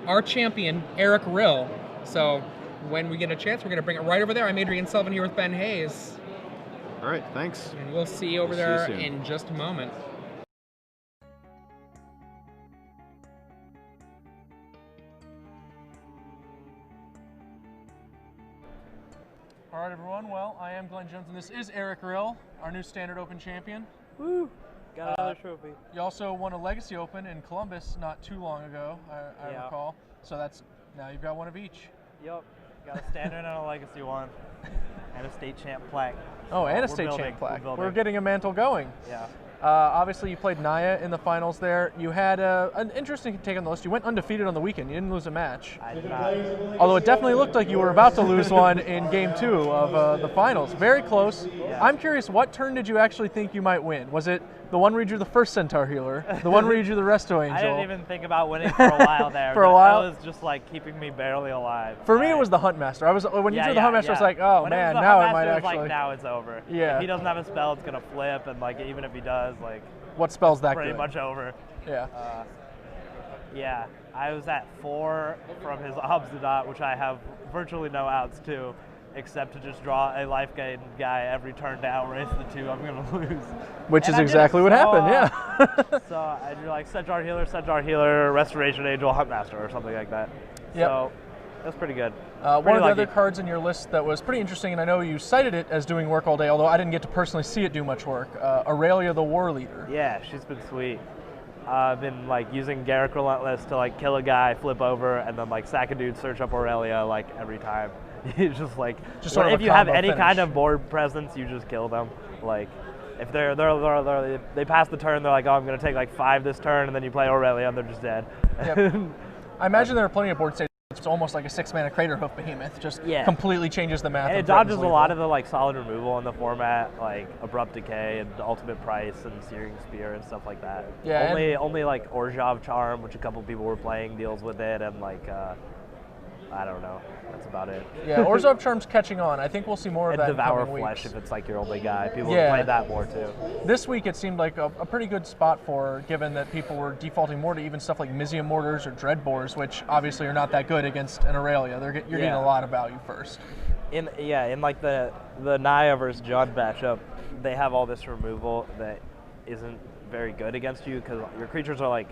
our champion, Eric Rill. So when we get a chance, we're going to bring it right over there. I'm Adrian Sullivan here with Ben Hayes. All right, thanks. And we'll see you over there in just a moment. All right, everyone. Well, I am Glenn Jones, and this is Eric Rill, our new Standard Open champion. Woo! Got another trophy. You also won a Legacy Open in Columbus not too long ago, I recall. So now you've got one of each. Yep. Got a Standard and a Legacy one. And a state champ plaque. Oh, and a state champ plaque. We're getting a mantle going. Yeah. Obviously, you played Naya in the finals there. You had an interesting take on the list. You went undefeated on the weekend. You didn't lose a match. I did not. Although it definitely looked like you were about to lose one in Game 2 of the finals. Very close. Yeah. I'm curious, what turn did you actually think you might win? Was it the one where you drew the first Centaur healer? The one where you drew the Resto Angel? I didn't even think about winning for a while there. For a while? It was just like keeping me barely alive. For me, it was the Huntmaster. When you drew the Huntmaster, I was like, oh man, now it might actually. Like, now it's over. Yeah. If he doesn't have a spell, it's gonna flip, and like even if he does, like. What spell's that pretty good? much over. Yeah. Yeah, I was at 4 from his Obsidian, which I have virtually no outs to, except to just draw a life gain guy every turn down, race the 2, I'm going to lose. Which is exactly what happened, yeah. So I drew like Set Jar Healer, Restoration Angel, Huntmaster, or something like that. Yep. So that's pretty good. One of the other cards in your list that was pretty interesting, and I know you cited it as doing work all day, although I didn't get to personally see it do much work, Aurelia the War Leader. Yeah, she's been sweet. I've been like using Garrick Relentless to like kill a guy, flip over, and then like sack a dude, search up Aurelia like every time. It's just like, if you have any kind of board presence, you just kill them. Like, if they pass the turn, they're like, oh, I'm going to take like 5 this turn, and then you play Aurelia, and they're just dead. Yep. I imagine there are plenty of board states. It's almost like a 6-mana Crater Hoof Behemoth. Just completely changes the math. And it dodges a lot of the like solid removal in the format, like Abrupt Decay and Ultimate Price and Searing Spear and stuff like that. Yeah. Only like Orzhov Charm, which a couple people were playing, deals with it, and like I don't know. That's about it. Yeah, Orzhov Charm's catching on. I think we'll see more of that in Devour coming Flesh weeks. if it's like your only guy. People have played that more too. This week it seemed like a pretty good spot for, given that people were defaulting more to even stuff like Mizium Mortars or Dreadbores, which obviously are not that good against an Aurelia. You're getting a lot of value first. In like the Naya versus Jund matchup, they have all this removal that isn't very good against you because your creatures are like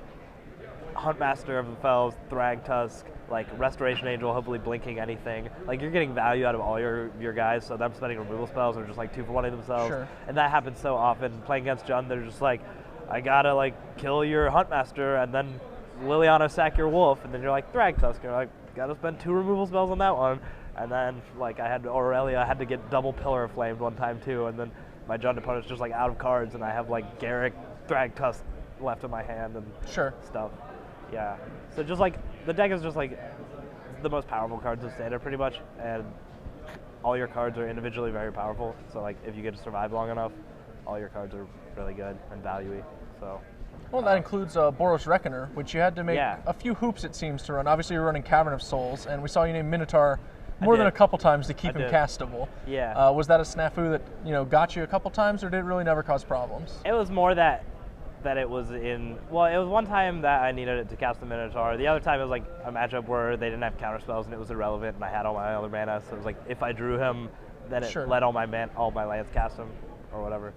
Huntmaster of the Fells, Thragtusk, like Restoration Angel, hopefully blinking anything. Like you're getting value out of all your guys, so them spending removal spells are just like 2 for 1 themselves. Sure. And that happens so often. Playing against Jund, they're just like, I gotta like kill your Huntmaster and then Liliana sack your wolf, and then you're like Thragtusk, and you're like, gotta spend 2 removal spells on that one. And then like I had Aurelia, I had to get double Pillar of Flamed one time too, and then my Jund opponent's just like out of cards, and I have like Garrick, Thragtusk left in my hand and stuff. Yeah. So just like the deck is just like the most powerful cards of Standard pretty much, and all your cards are individually very powerful. So like if you get to survive long enough, all your cards are really good and value-y. So. Well, that includes Boros Reckoner, which you had to make a few hoops, it seems, to run. Obviously, you're running Cavern of Souls, and we saw you name Minotaur more than a couple times to keep him castable. Yeah. Was that a snafu that got you a couple times, or did it really never cause problems? It was more that it was in, well, it was one time that I needed it to cast the Minotaur. The other time it was like a matchup where they didn't have counterspells and it was irrelevant, and I had all my other mana, so it was like if I drew him, then it let all my lands cast him or whatever.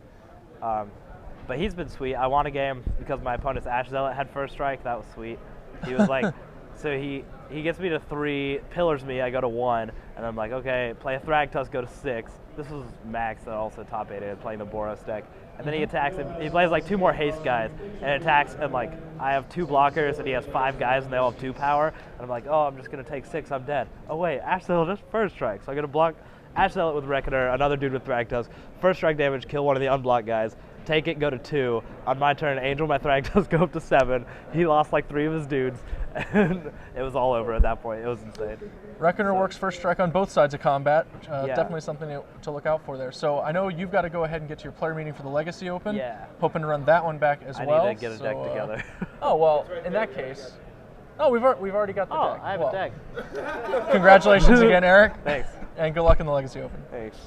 But he's been sweet. I won a game because my opponent's Ash Zealot had first strike. That was sweet. He was like, so he gets me to 3, pillars me, I go to 1, and I'm like, okay, play a Thragtusk, go to 6. This was Max that also top 8'd playing the Boros deck. And then he attacks, and he plays like 2 more haste guys, and attacks, and like, I have 2 blockers, and he has 5 guys, and they all have 2 power, and I'm like, oh, I'm just gonna take 6, I'm dead. Oh wait, Ash Zealot just first strike, so I'm gonna block Ash Zealot with Reckoner, another dude with Thragtusk, first strike damage, kill one of the unblocked guys, take it, go to 2. On my turn, Angel my Thragtusk, go up to 7. He lost like 3 of his dudes, and it was all over at that point. It was insane. Reckoner works first strike on both sides of combat. Definitely something to look out for there. So I know you've got to go ahead and get to your player meeting for the Legacy Open. Yeah. Hoping to run that one back as well. I need to get a deck together. Oh, well, in that case... Oh, we've already got the deck. I have a deck. Congratulations again, Eric. Thanks. And good luck in the Legacy Open. Thanks.